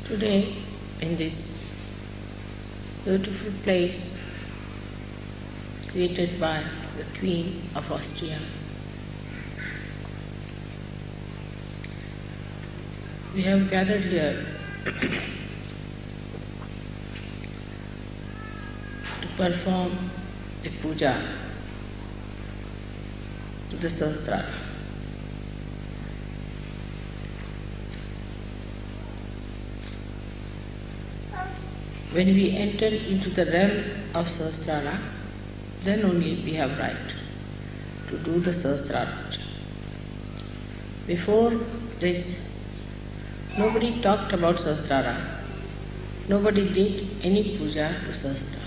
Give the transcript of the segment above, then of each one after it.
Today, in this beautiful place created by the Queen of Austria, we have gathered here to perform the Puja to the Sahastrara. When we enter into the realm of Sahastrara, then only we have right to do the Sahastrara. Before this, nobody talked about Sahastrara. Nobody did any puja to Sahastrara.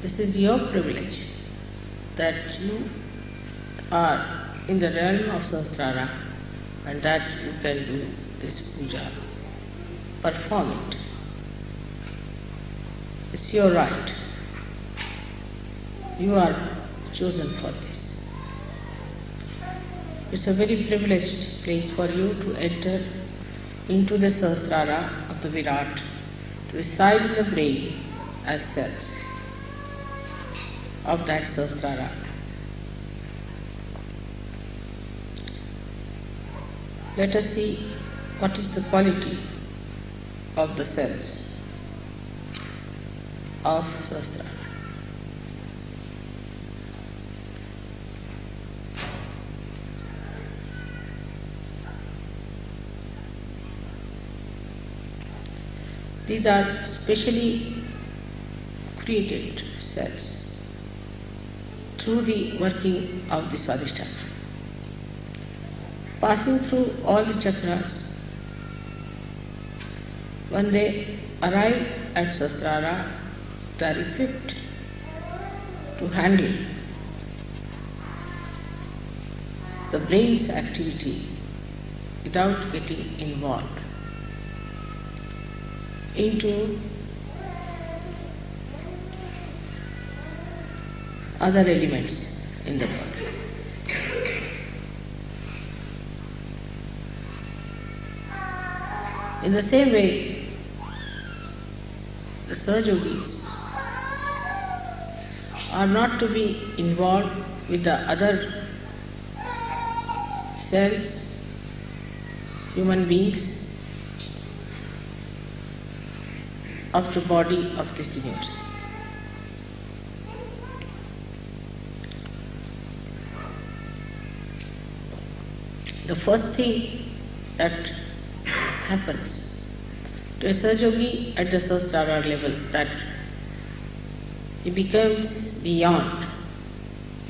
This is your privilege that you are in the realm of Sahastrara and that you can do this puja. Perform it. It's your right. You are chosen for this. It's a very privileged place for you to enter into the Sahastrara of the Virat, to reside in the brain as cells of that Sahastrara. Let us see what is the quality of the cells of Sahastrara. These are specially created cells through the working of the Sahastrara, passing through all the chakras. When they arrive at Sahastrara, they are equipped to handle the brain's activity without getting involved into other elements in the body. In the same way, the Sahajogis are not to be involved with the other cells, human beings, of the body of this universe. The first thing that happens to a Sahajogi at the Sahastrara level, that he becomes beyond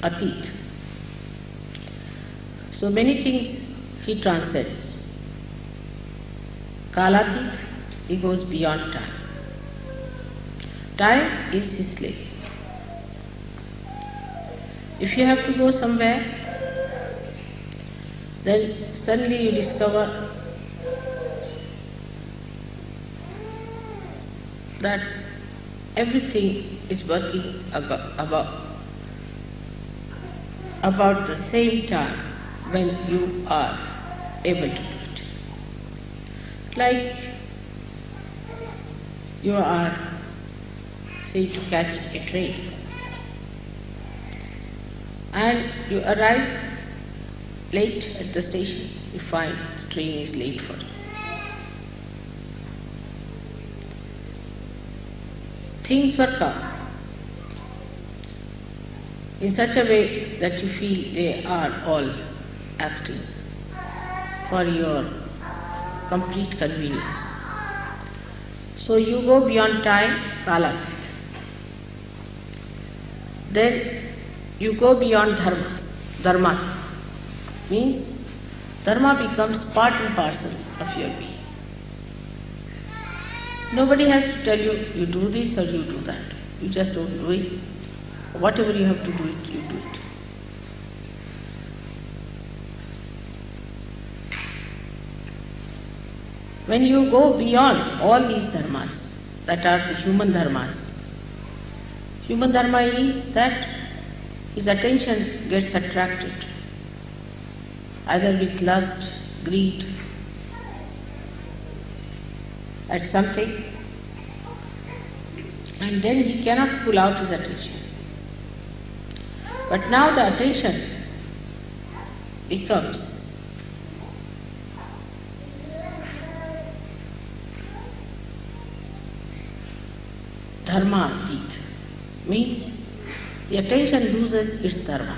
Atit. So many things he transcends. Kalatit, he goes beyond time. Time is his slave. If you have to go somewhere, then suddenly you discover that everything is working about the same time when you are able to do it. Like you are, say, to catch a train, and you arrive late at the station, you find the train is late for you. Things work out in such a way that you feel they are all acting for your complete convenience. So you go beyond time, kala. Then you go beyond dharma. Dharma means dharma becomes part and parcel of your being. Nobody has to tell you, you do this or you do that. You just don't do it. Whatever you have to do it, you do it. When you go beyond all these dharmas, that are the human dharma is that his attention gets attracted either with lust, greed, at something, and then he cannot pull out his attention. But now the attention becomes dharma-atit, means the attention loses its dharma.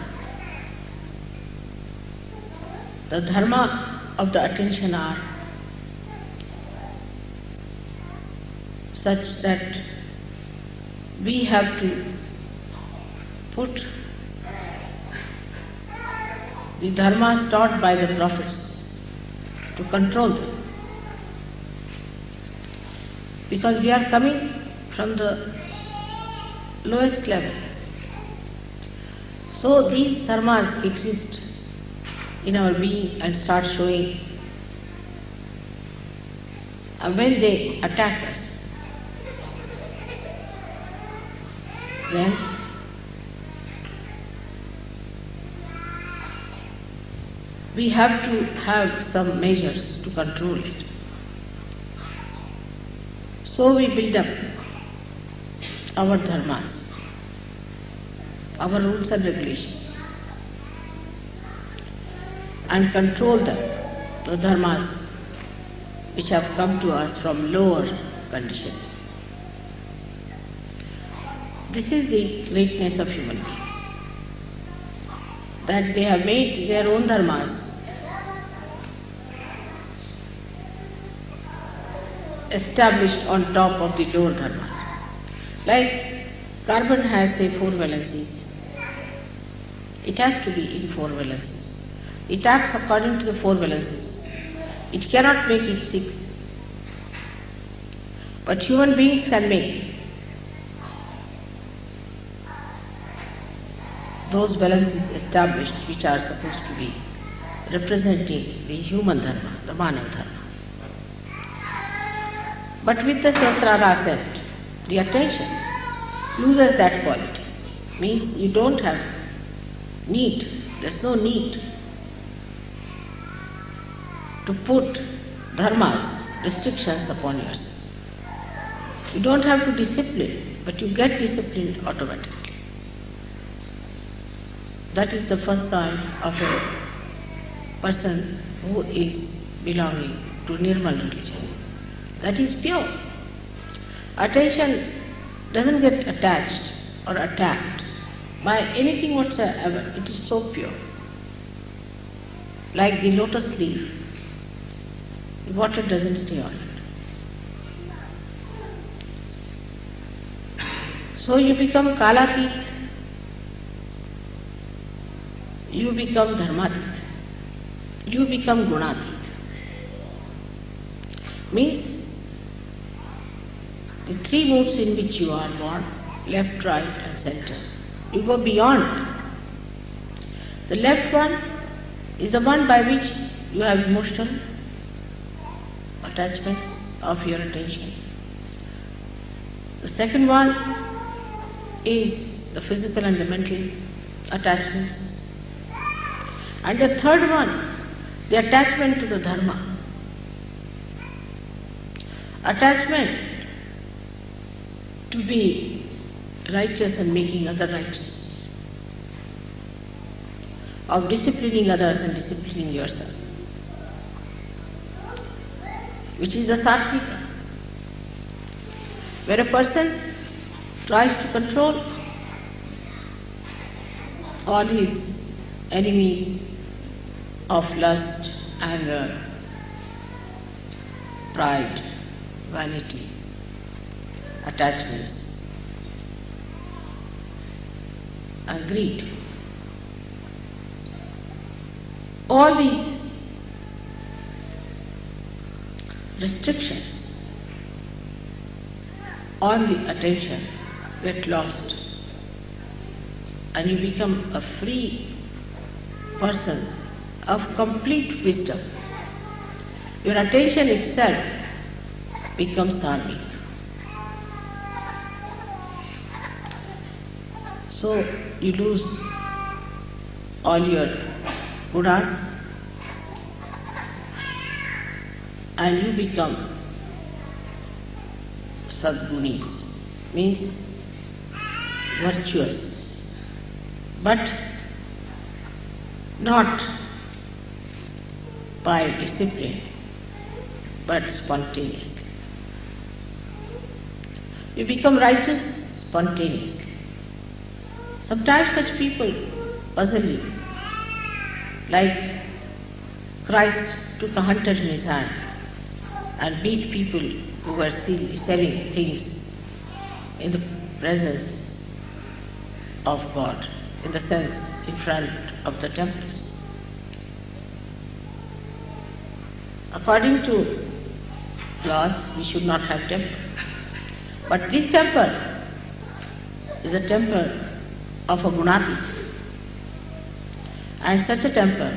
The dharma of the attention are such that we have to put the dharmas taught by the prophets to control them. Because we are coming from the lowest level. So these dharmas exist in our being and start showing. And when they attack us, then we have to have some measures to control it. So we build up our dharmas, our rules and regulations, and control them, the dharmas which have come to us from lower conditions. This is the greatness of human beings, that they have made their own dharmas established on top of the lower dharmas. Like carbon has, say, 4 valencies. It has to be in 4 valencies. It acts according to the 4 valencies. It cannot make it 6. But human beings can make those valencies established which are supposed to be representing the human dharma, the manav dharma. But with the Sahastrara ascent, the attention loses that quality. Means you don't have need, there's no need to put dharmas, restrictions upon yourself. You don't have to discipline, but you get disciplined automatically. That is the first sign of a person who is belonging to Nirmal religion. That is pure. Attention doesn't get attached or attacked by anything whatsoever. It is so pure. Like the lotus leaf, the water doesn't stay on it. So you become kalatit, you become dharmatit, you become gunatit. Means the 3 moods in which you are born, left, right and center, you go beyond. The left one is the one by which you have emotional attachments of your attention. The second one is the physical and the mental attachments. And the third one, the attachment to the dharma. Attachment to be righteous and making others righteous, of disciplining others and disciplining yourself, which is the sattvika, where a person tries to control all his enemies of lust, anger, pride, vanity, attachments, and greed. All these restrictions on the attention get lost, and you become a free person of complete wisdom. Your attention itself becomes dharmic. So you lose all your gunas and you become sadgunis, means virtuous, but not by discipline, but spontaneously. You become righteous spontaneously. Sometimes such people puzzle you, like Christ took a hunter in his hand and beat people who were selling things in the presence of God, in the sense in front of the temples. According to laws, we should not have temple. But this temple is a temple of a gunati, and such a temple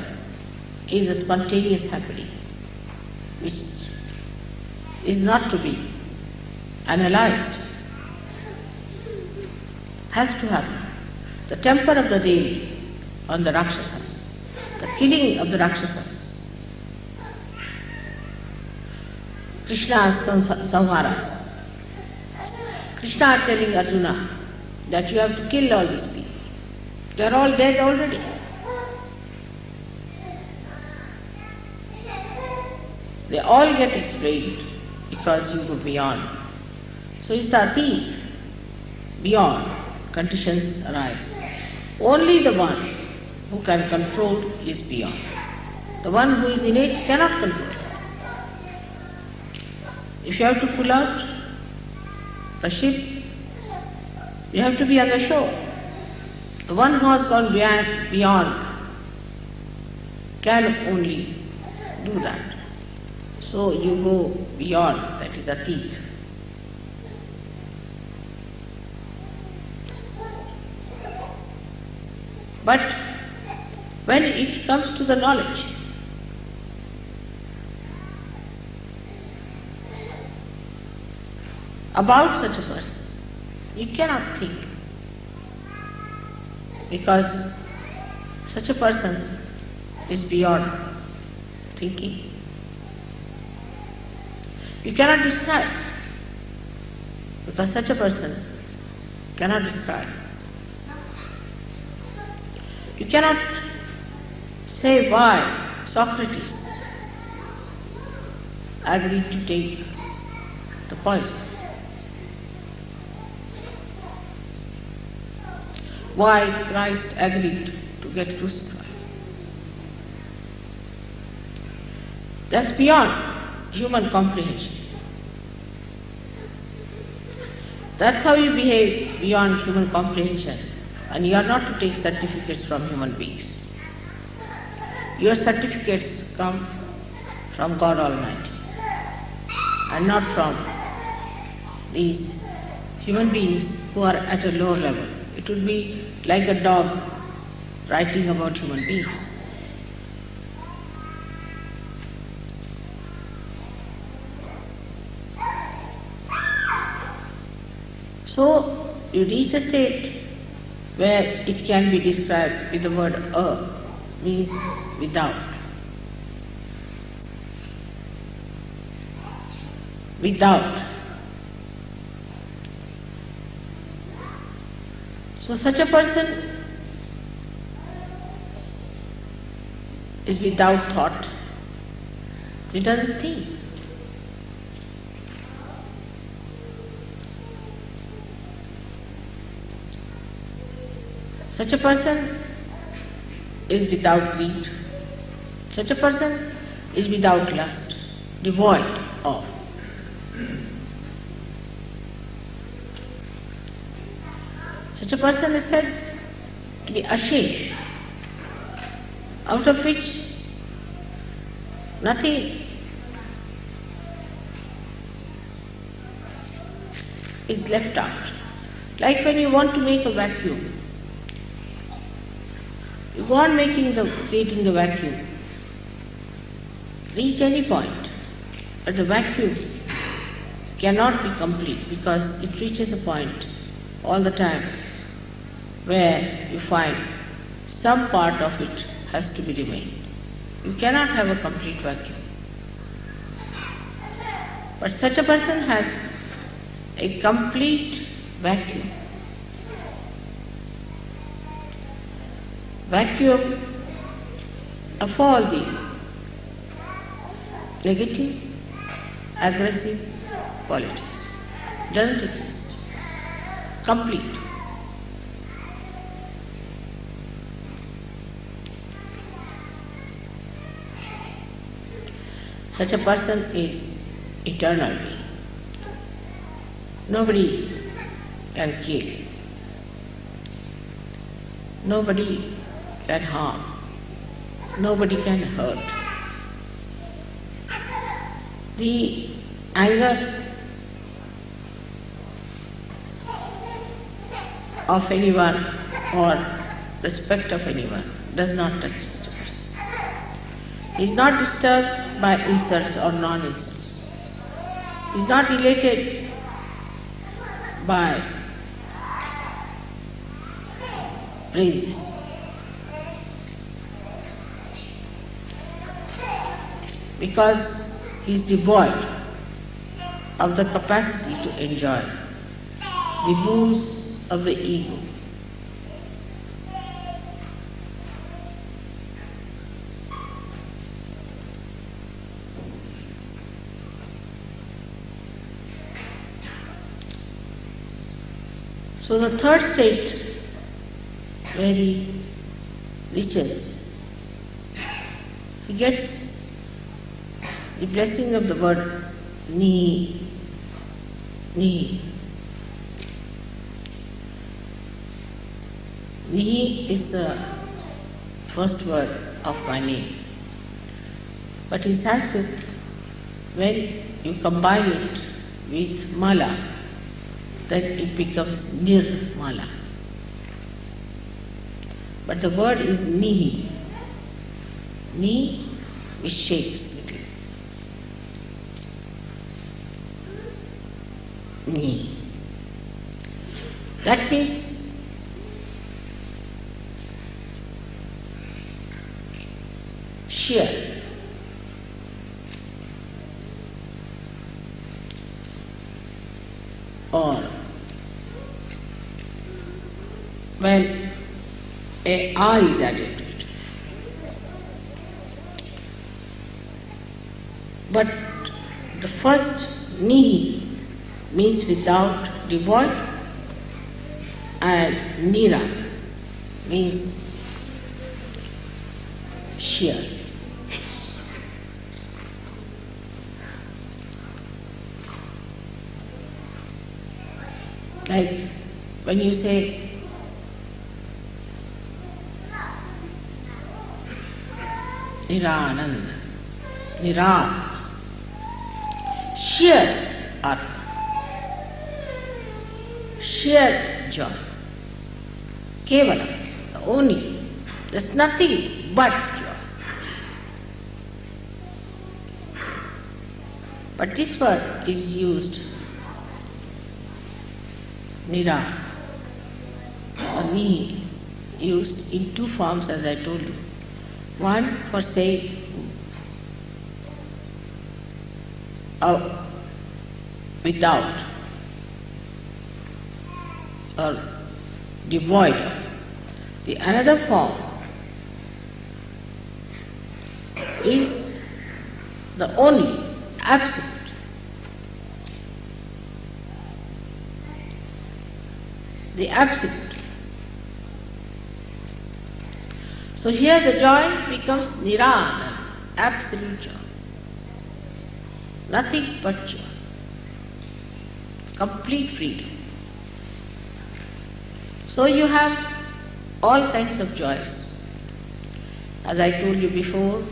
is a spontaneous happening, which is not to be analyzed, has to happen. The temper of the Devi on the Rakshasas, the killing of the Rakshasas, Krishna's samharas. Krishna is telling Arjuna that you have to kill all these people. They are all dead already. They all get explained because you go beyond. So it's the thief beyond, conditions arise. Only the one who can control is beyond. The one who is in it cannot control it. If you have to pull out a ship, you have to be on the shore. The one who has gone beyond can only do that. So you go beyond, that is a thief. But when it comes to the knowledge, about such a person, you cannot think, because such a person is beyond thinking. You cannot describe, because such a person cannot describe. You cannot say why Socrates agreed to take the poison. Why Christ agreed to get crucified. That's beyond human comprehension. That's how you behave beyond human comprehension, and you are not to take certificates from human beings. Your certificates come from God Almighty and not from these human beings who are at a lower level. It would be like a dog writing about human beings. So you reach a state where it can be described with the word means without. Without. So such a person is without thought. He doesn't think. Such a person is without greed. Such a person is without lust, devoid of. Such a person is said to be ashamed, out of which nothing is left out. Like when you want to make a vacuum, you go on creating the vacuum, reach any point, but the vacuum cannot be complete because it reaches a point all the time where you find some part of it has to be remained. You cannot have a complete vacuum. But such a person has a complete vacuum. Vacuum of all the negative, aggressive qualities. Doesn't exist. Complete. Such a person is eternal being. Nobody can kill. Nobody can harm. Nobody can hurt. The anger of anyone or respect of anyone does not touch such a person. He is not disturbed by insults or non-insults. He is not related by praises. Because he is devoid of the capacity to enjoy the wounds of the ego. So the third state where he reaches, he gets the blessing of the word ni, ni. Ni is the first word of my name. But in Sanskrit, when you combine it with mala, then it becomes nirmala. But the word is ni. Ni which shakes little. Ni. That means sheer. Or when a R is added to it. But the first ni means without, devoid, and nira means sheer. Like when you say Nirananda, Niran, sheer Atma, sheer joy, Kevala, the only, there's nothing but joy. But this word is used, Nira, or ni, used in two forms as I told you. One for saying without or devoid of. The another form is the only, absolute. The absolute. So here the joy becomes nirana, absolute joy. Nothing but joy. Complete freedom. So you have all kinds of joys. As I told you before,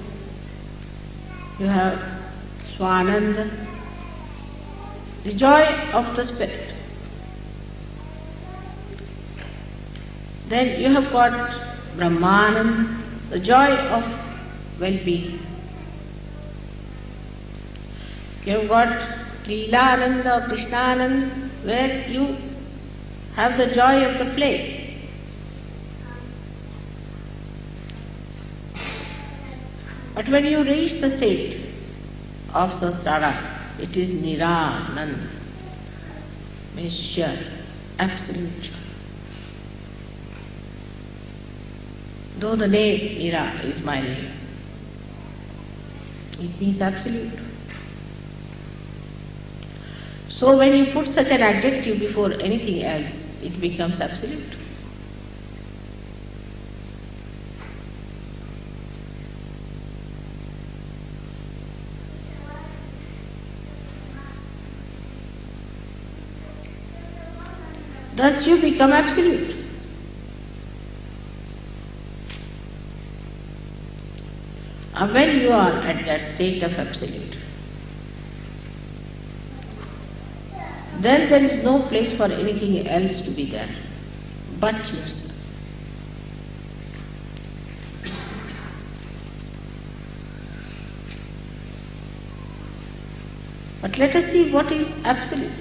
you have Swananda, the joy of the spirit. Then you have got Brahmananda, the joy of well-being. You have got Leelananda or Krishnananda, where you have the joy of the play. But when you reach the state of Sahastrara, it is Nirananda. means sure, absolute. Though the name Nira is my name, it means absolute. So when you put such an adjective before anything else, it becomes absolute. Thus you become absolute. And when you are at that state of absolute, then there is no place for anything else to be there but yourself. But let us see what is absolute.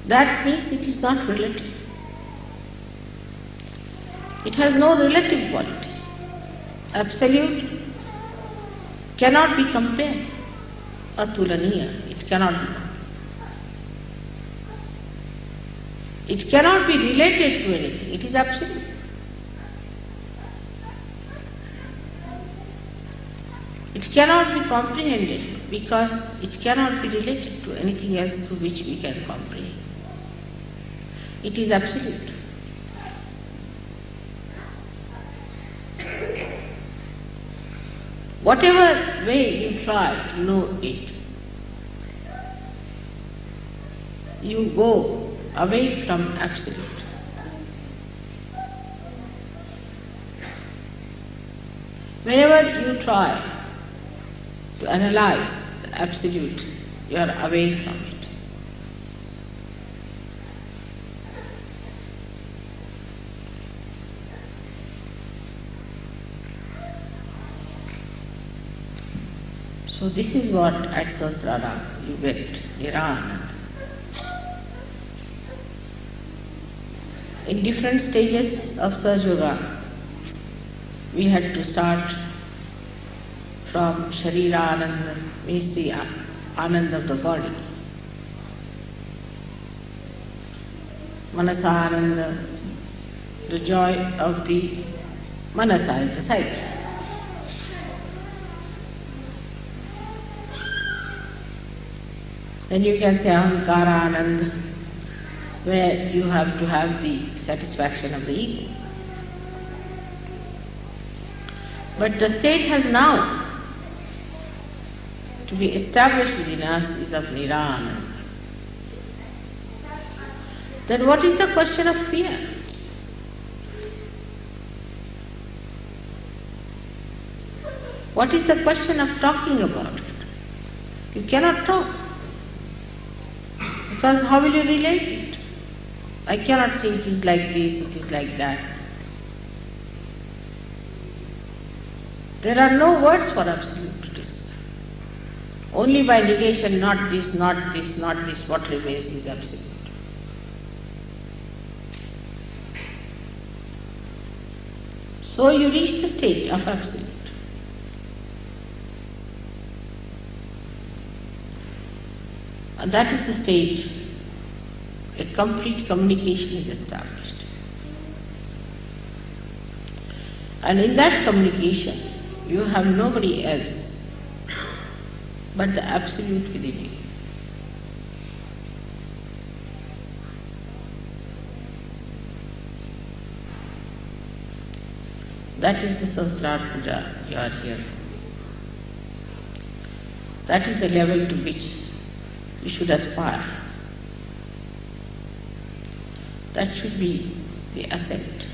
That means it is not relative. It has no relative quality. Absolute cannot be compared. Atulaniya, it cannot be. It cannot be related to anything. It is absolute. It cannot be comprehended because it cannot be related to anything else through which we can comprehend. It is absolute. Whatever way you try to know it, you go away from absolute. Whenever you try to analyze the absolute, you are away from it. So this is what at Sahastrara you get Nirānanda. In different stages of Sahaja Yoga, we had to start from Sharira Ananda, means the Ananda of the body. Manasa Ananda, the joy of the Manasa, the sight. Then you can say Ahankara Ananda, where you have to have the satisfaction of the ego. But the state has now to be established within us is of Nirānanda. Then what is the question of fear? What is the question of talking about it? You cannot talk. Because how will you relate it? I cannot say it is like this, it is like that. There are no words for absolute to discover. Only by negation, not this, not this, not this, what remains is absolute. So you reach the state of absolute. And that is the stage a complete communication is established. And in that communication, you have nobody else but the absolute within you. That is the Sahastrara Puja you are here. That is the level to which you should aspire. That should be the ascent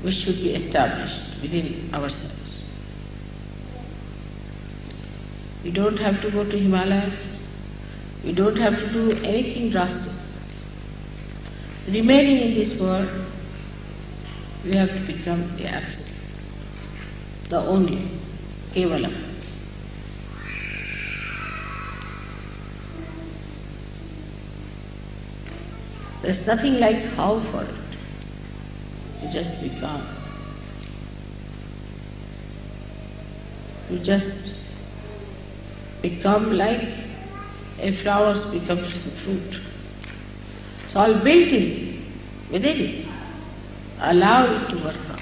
which should be established within ourselves. We don't have to go to Himalayas. We don't have to do anything drastic. Remaining in this world, we have to become the absolute, the only, Kevalam. There's nothing like how for it. You just become. You just become like a flower becomes a fruit. It's all built in, within it. Allow it to work out.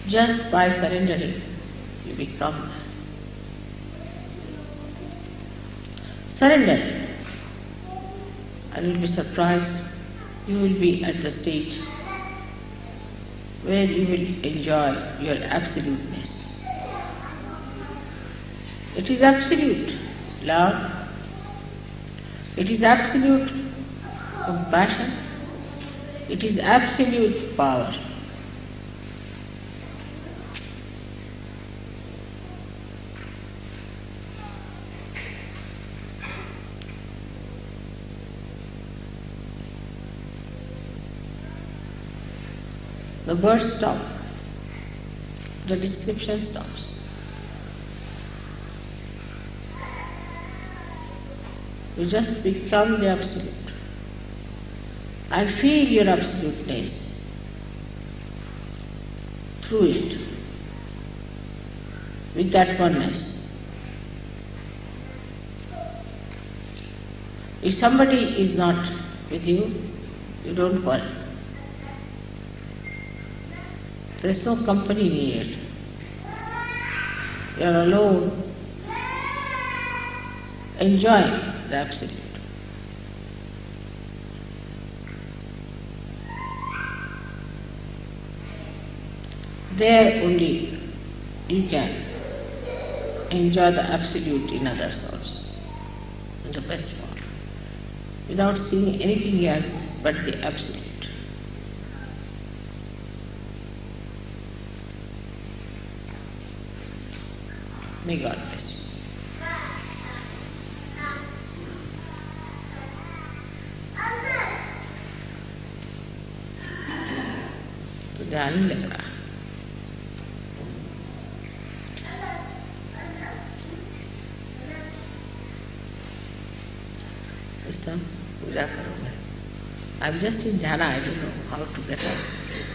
Just by surrendering, you become. Surrender, and you'll be surprised. You will be at the stage where you will enjoy your absoluteness. It is absolute love. It is absolute compassion. It is absolute power. The words stop. The description stops. You just become the absolute. I feel your absoluteness through it, with that oneness. If somebody is not with you, you don't worry. There is no company needed. You are alone, enjoying the absolute. There only you can enjoy the absolute in others also, in the best form, without seeing anything else but the absolute. May God bless you. तो ध्यान नहीं लग रहा। इस time पूजा करो मैं। I'm just in jhana, I don't know how to get up.